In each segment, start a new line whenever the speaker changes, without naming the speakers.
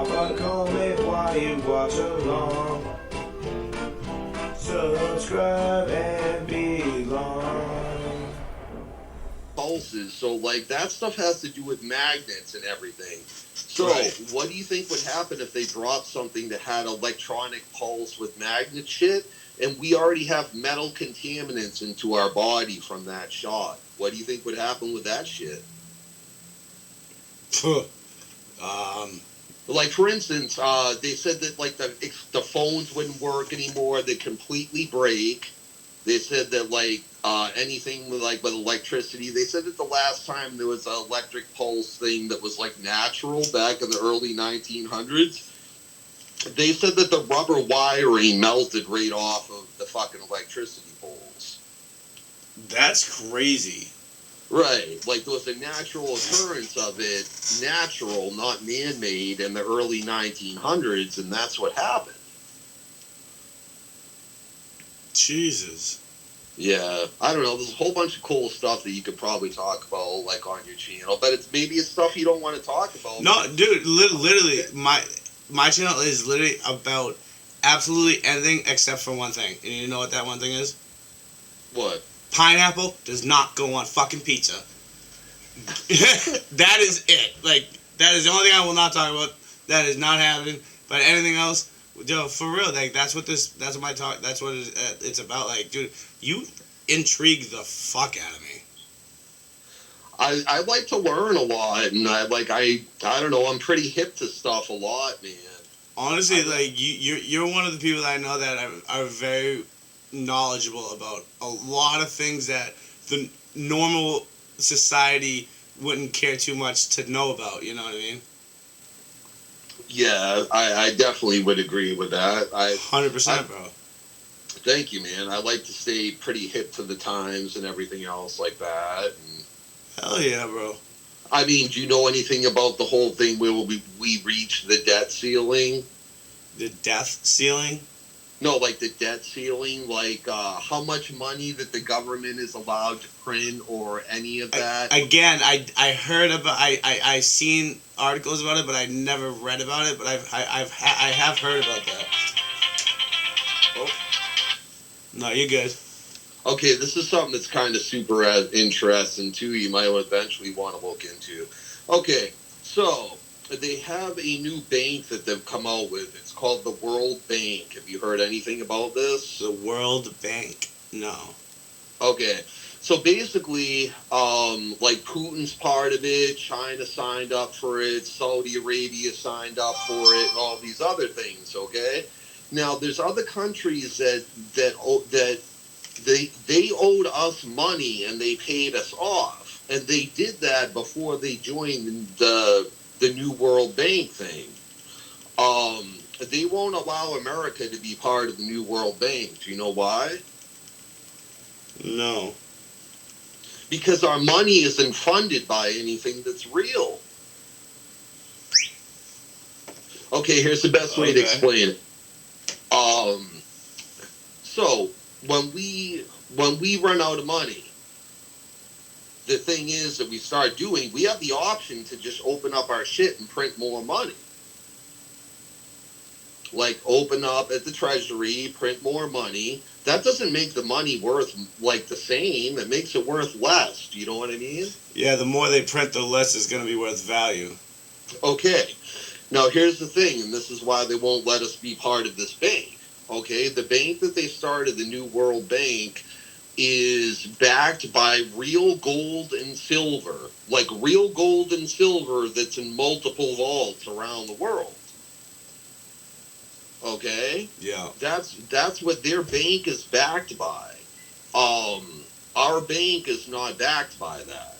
drop a comment while you watch along. Subscribe and belong.
Pulses, so like that stuff has to do with magnets and everything. So what do you think would happen if they dropped something that had electronic pulse with magnet shit, and we already have metal contaminants into our body from that shot? What do you think would happen with that shit? Like, for instance, they said that like the phones wouldn't work anymore; they completely break. They said that like anything with electricity. They said that the last time there was an electric pulse thing that was like natural back in the early 1900s, they said that the rubber wiring melted right off of the fucking electricity poles.
That's crazy.
Right, like there was a natural occurrence of it, natural, not man-made, in the early 1900s, and that's what happened.
Jesus.
Yeah, I don't know. There's a whole bunch of cool stuff that you could probably talk about, like, on your channel, but it's stuff you don't want to talk about.
No, dude, literally, my channel is literally about absolutely anything except for one thing. And you know what that one thing is?
What?
Pineapple does not go on fucking pizza. That is it. Like, that is the only thing I will not talk about. That is not happening. But anything else, yo, for real, like, that's what my talk, that's what it's about. Like, dude, you intrigue the fuck out of me.
I like to learn a lot, and I don't know, I'm pretty hip to stuff a lot, man.
Honestly, you're one of the people that I know that are very knowledgeable about a lot of things that the normal society wouldn't care too much to know about, you know what I mean?
Yeah, I definitely would agree with that.
100%, bro.
Thank you, man. I like to stay pretty hip to the times and everything else like that. And,
hell yeah, bro.
I mean, do you know anything about the whole thing where we reached the debt ceiling?
The death ceiling?
No, like the debt ceiling, like how much money that the government is allowed to print or any of that.
I heard about, I seen articles about it, but I never read about it. But I have heard about that.
Oh.
No, you're good.
Okay, this is something that's kind of super interesting too. You might eventually want to look into. Okay, so they have a new bank that they've come out with. It's called the World Bank. Have you heard anything about this?
The World Bank? No.
Okay, so basically, like Putin's part of it, China signed up for it, Saudi Arabia signed up for it, and all these other things. Okay, now there's other countries that they owed us money and they paid us off, and they did that before they joined the New World Bank thing. They won't allow America to be part of the New World Bank. Do you know why?
No.
Because our money isn't funded by anything that's real. Okay, here's the best way to explain it. So when we run out of money, the thing is that we start doing, we have the option to just open up our shit and print more money. Like, open up at the Treasury, print more money. That doesn't make the money worth, like, the same. It makes it worth less. Do you know what I mean?
Yeah, the more they print, the less it's going to be worth value.
Okay. Now, here's the thing, and this is why they won't let us be part of this bank. Okay? The bank that they started, the New World Bank, is backed by real gold and silver. Like, real gold and silver that's in multiple vaults around the world. Okay?
Yeah.
That's what their bank is backed by. Our bank is not backed by that.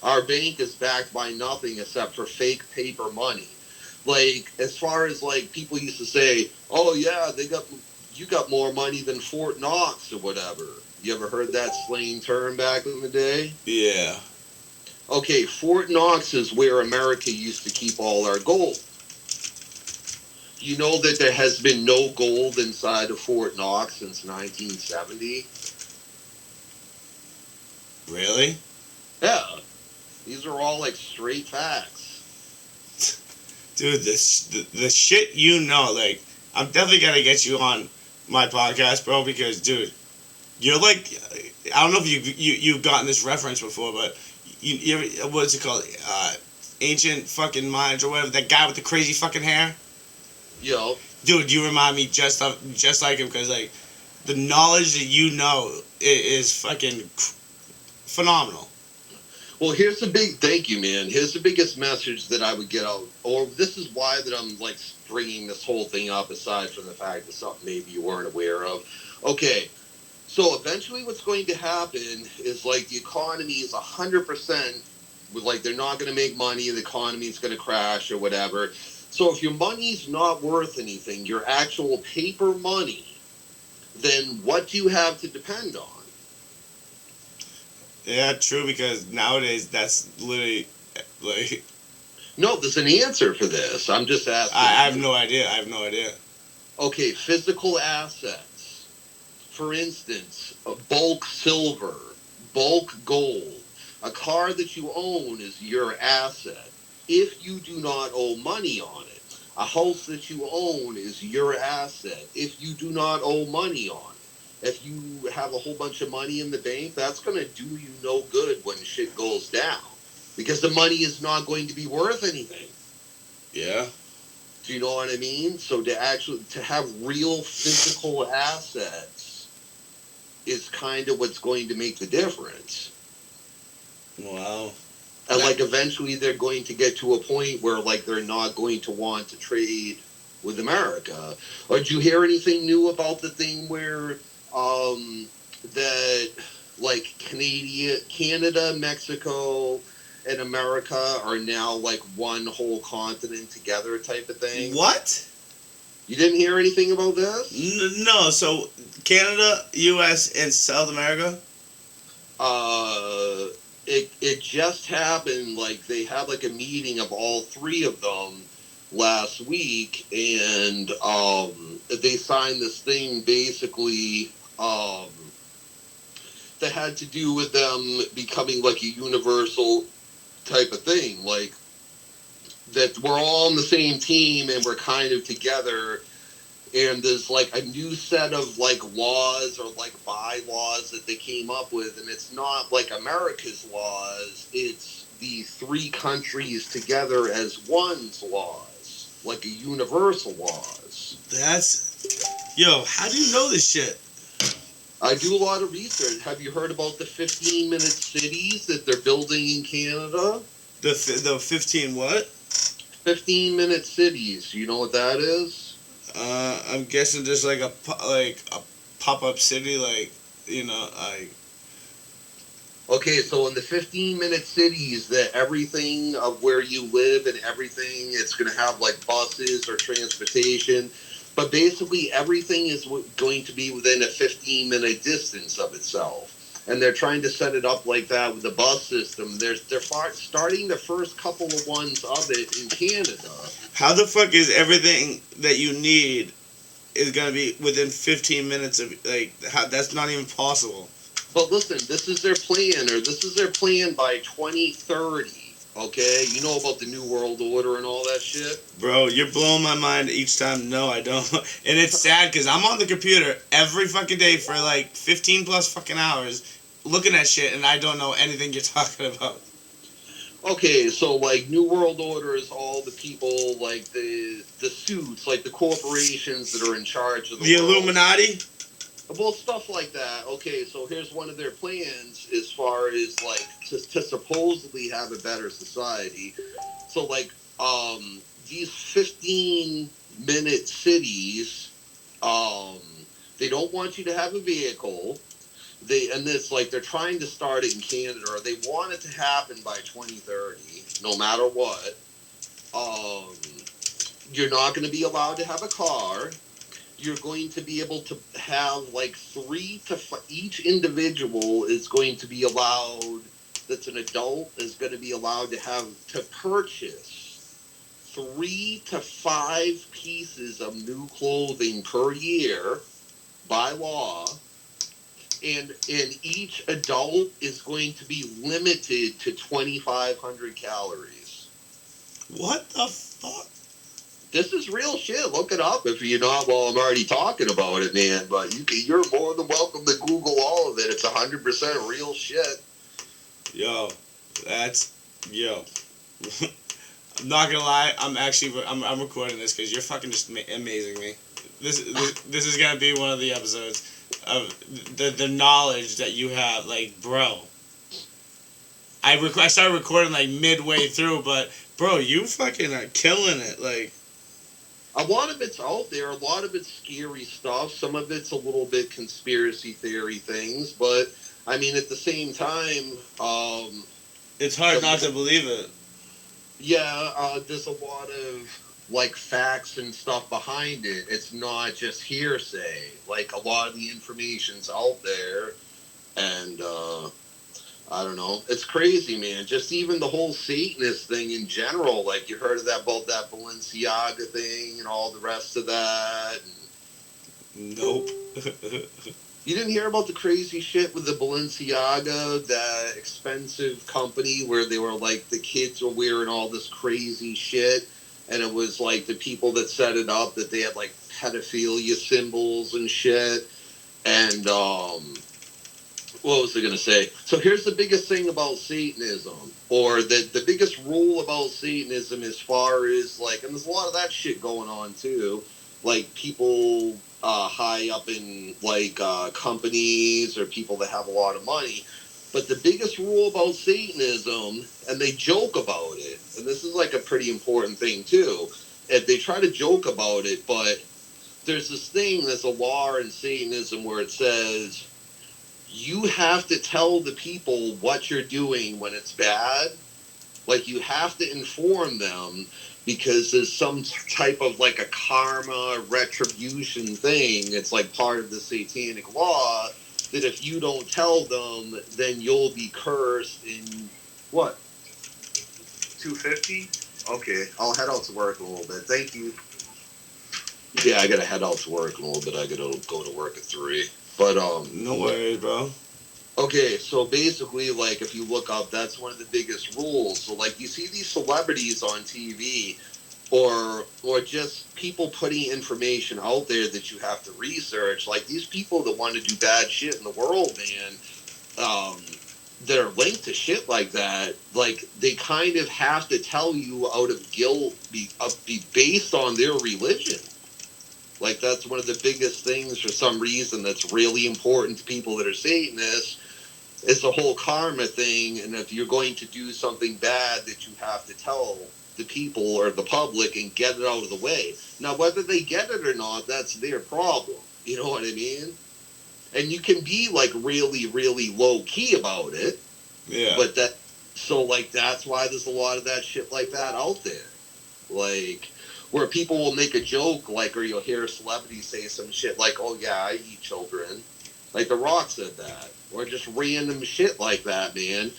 Our bank is backed by nothing except for fake paper money. Like, as far as, like, people used to say, oh yeah, you got more money than Fort Knox or whatever. You ever heard that slang term back in the day?
Yeah.
Okay, Fort Knox is where America used to keep all our gold. You know that there has been no gold inside of Fort Knox since 1970?
Really?
Yeah. These are all, like, straight facts.
Dude, the shit you know, like, I'm definitely gonna get you on my podcast, bro, because, dude, you're like, I don't know if you've gotten this reference before, but you ever, what's it called? Ancient fucking Minds or whatever. That guy with the crazy fucking hair.
Yo.
Dude, you remind me just like him, because, like, the knowledge that you know is fucking phenomenal.
Well, here's the big thank you, man. Here's the biggest message that I would get out, or this is why that I'm like bringing this whole thing up. Aside from the fact that something maybe you weren't aware of. Okay, so eventually, what's going to happen is like the economy is 100%. Like they're not going to make money, the economy is going to crash or whatever. So if your money's not worth anything, your actual paper money, then what do you have to depend on?
Yeah, true, because nowadays that's literally, like,
No, there's an answer for this. I'm just asking.
I have no idea. I have no idea.
Okay, physical assets. For instance, bulk silver, bulk gold. A car that you own is your asset. If you do not owe money on it, a house that you own is your asset. If you do not owe money on it, if you have a whole bunch of money in the bank, that's going to do you no good when shit goes down because the money is not going to be worth anything.
Yeah.
Do you know what I mean? So to have real physical assets is kind of what's going to make the difference.
Wow.
And like eventually they're going to get to a point where like they're not going to want to trade with America. Or did you hear anything new about the thing where that like Canada, Mexico, and America are now like one whole continent together type of thing?
What?
You didn't hear anything about this?
No. So Canada, U.S., and South America.
It just happened. Like they had like a meeting of all three of them last week, and they signed this thing basically that had to do with them becoming like a universal type of thing, like that we're all on the same team and we're kind of together. And there's like a new set of like laws or like bylaws that they came up with, and it's not like America's laws, it's the three countries together as one's laws, like a universal laws.
Yo, how do you know this shit?
I do a lot of research. Have you heard about the 15-minute cities that they're building in Canada?
The 15 what?
15-minute cities. You know what that is?
I'm guessing just like a pop-up city, like, you know, like.
Okay, so in the 15-minute cities, that everything of where you live and everything, it's going to have like buses or transportation, but basically everything is going to be within a 15-minute distance of itself. And they're trying to set it up like that with the bus system. They're starting the first couple of ones of it in Canada.
How the fuck is everything that you need is gonna be within 15 minutes of, like, that's not even possible.
But listen, this is their plan by 2030. Okay, you know about the New World Order and all that shit?
Bro, you're blowing my mind each time. No, I don't. And it's sad because I'm on the computer every fucking day for like 15 plus fucking hours looking at shit, and I don't know anything you're talking about.
Okay, so like New World Order is all the people, like the suits, like the corporations that are in charge of the world.
Illuminati?
Well, stuff like that. Okay, so here's one of their plans as far as like to supposedly have a better society. So like these 15-minute cities, they don't want you to have a vehicle. It's like they're trying to start it in Canada, or they want it to happen by 2030, no matter what. You're not going to be allowed to have a car. You're going to be able to have like each individual is going to be allowed, that's an adult, is going to be allowed to purchase 3 to 5 pieces of new clothing per year by law. And each adult is going to be limited to 2,500 calories.
What the fuck?
This is real shit. Look it up if you're not. Well, I'm already talking about it, man. But you're more than welcome to Google all of it. It's 100% real shit.
Yo, yo. I'm not gonna lie. I'm recording this because you're fucking just amazing me. This is gonna be one of the episodes of the knowledge that you have. Like, bro, I started recording like midway through, but bro, you fucking are killing it. Like,
A lot of it's out there. A lot of it's scary stuff. Some of it's a little bit conspiracy theory things. But I mean, at the same time,
it's hard not to believe it.
yeah, there's a lot of like facts and stuff behind it. It's not just hearsay. Like a lot of the information's out there, and I don't know. It's crazy, man. Just even the whole Satanist thing in general. Like you heard of that about that Balenciaga thing and all the rest of that.
Nope.
You didn't hear about the crazy shit with the Balenciaga, that expensive company where they were like the kids were wearing all this crazy shit, and it was like the people that set it up that they had like pedophilia symbols and shit. And what was I gonna say? So here's the biggest thing about Satanism, or the biggest rule about Satanism as far as like, and there's a lot of that shit going on too, like people high up in like companies or people that have a lot of money. But the biggest rule about Satanism, and they joke about it, and this is like a pretty important thing too, and they try to joke about it, but there's this thing, there's a law in Satanism where it says you have to tell the people what you're doing when it's bad. Like you have to inform them because there's some type of like a karma retribution thing. It's like part of the satanic law that if you don't tell them, then you'll be cursed in what? 250? Okay, I'll head out to work in a little bit. Thank you. Yeah, I gotta head out to work in a little bit. I gotta go to work at 3. But
no worries, bro.
Okay, so basically, like, if you look up, that's one of the biggest rules. So, like, you see these celebrities on TV, or just people putting information out there that you have to research. Like, these people that want to do bad shit in the world, man, that are linked to shit like that, like, they kind of have to tell you out of guilt, be based on their religion. Like, that's one of the biggest things for some reason that's really important to people that are Satanists. It's the whole karma thing, and if you're going to do something bad, that you have to tell the people or the public and get it out of the way. Now, whether they get it or not, that's their problem. You know what I mean? And you can be like really, really low key about it.
Yeah.
But that's why there's a lot of that shit like that out there. Like, where people will make a joke, like, or you'll hear a celebrity say some shit like, "Oh yeah, I eat children." Like The Rock said that. Or just random shit like that, man.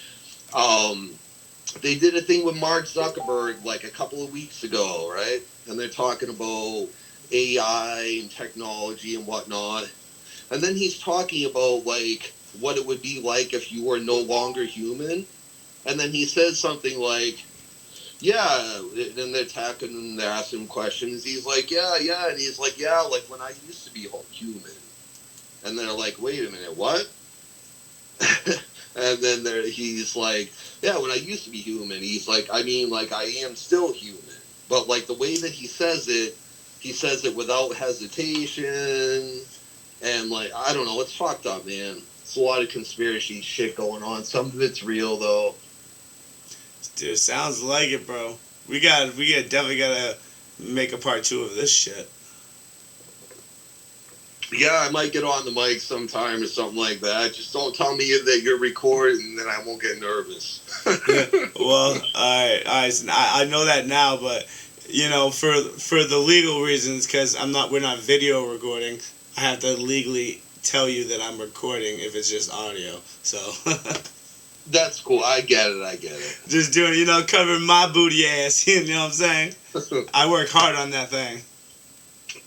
They did a thing with Mark Zuckerberg like a couple of weeks ago, right? And they're talking about AI and technology and whatnot. And then he's talking about like what it would be like if you were no longer human. And then he says something like, yeah, and they're attacking him, they're asking him questions. He's like, yeah. And he's like, yeah, like when I used to be human. And they're like, wait a minute, what? And then he's like, yeah, when I used to be human. He's like, I mean, like, I am still human. But, like, the way that he says it without hesitation. And, like, I don't know, it's fucked up, man. It's a lot of conspiracy shit going on. Some of it's real, though.
Dude, sounds like it, bro. We definitely gotta make a part 2 of this shit.
Yeah, I might get on the mic sometime or something like that. Just don't tell me that you're recording, then I won't get nervous.
Yeah, well, all right. I know that now, but you know, for the legal reasons, because we're not video recording. I have to legally tell you that I'm recording if it's just audio. So.
That's cool. I get it.
Just doing, covering my booty ass. You know what I'm saying? I work hard on that thing.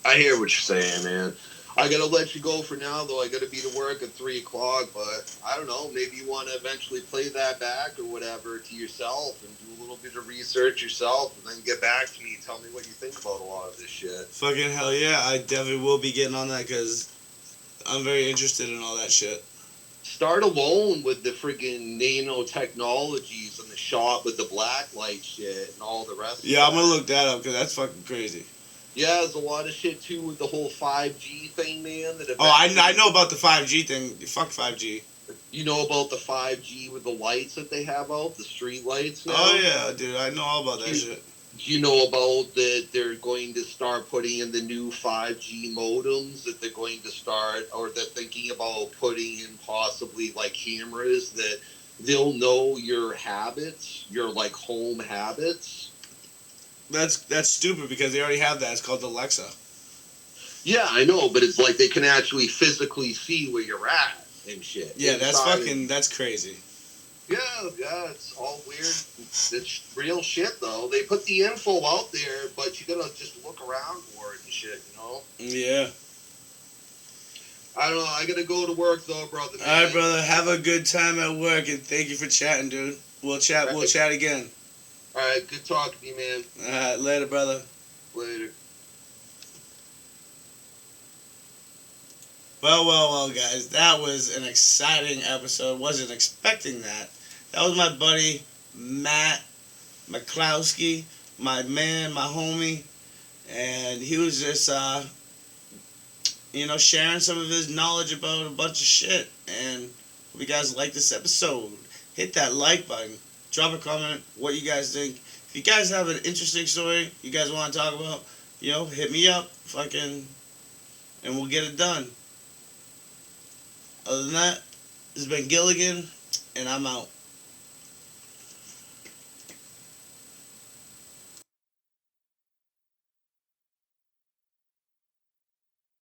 I hear what you're saying, man. I gotta let you go for now, though. I gotta be to work at 3 o'clock. But I don't know. Maybe you want to eventually play that back or whatever to yourself and do a little bit of research yourself, and then get back to me and tell me what you think about a lot of this shit.
Fucking hell yeah, I definitely will be getting on that because I'm very interested in all that shit.
Start alone with the friggin' nanotechnologies and the shot with the black light shit and all the rest.
Yeah,
of
I'm
that.
gonna look that up because that's fucking crazy.
Yeah, there's a lot of shit too with the whole 5G thing, man. That
Oh, I know about the 5G thing. Fuck 5G.
You know about the 5G with the lights that they have out, the street lights now?
Oh yeah, dude, I know all about that shit.
Do you know about that they're going to start putting in the new 5G modems that they're going to start, or they're thinking about putting in possibly like cameras that they'll know your habits, your like home habits?
That's stupid because they already have that. It's called Alexa.
Yeah, I know, but it's like they can actually physically see where you're at and shit.
Yeah, that's
Inside.
that's crazy.
Yeah, it's all weird. It's real shit, though. They put the info out there, but you gotta just look around for it and shit, you know?
Yeah.
I don't know. I gotta go to work, though, brother. Man.
All right, brother. Have a good time at work, and thank you for chatting, dude. We'll chat. We'll chat again.
All right, good talking to you, man.
All right, later, brother.
Later.
Well, guys. That was an exciting episode. Wasn't expecting that. That was my buddy Matt McClowski, my man, my homie, and he was just, sharing some of his knowledge about a bunch of shit. And if you guys like this episode, hit that like button. Drop a comment what you guys think. If you guys have an interesting story you guys want to talk about, hit me up, and we'll get it done. Other than that, this has been Gilligan, and I'm out.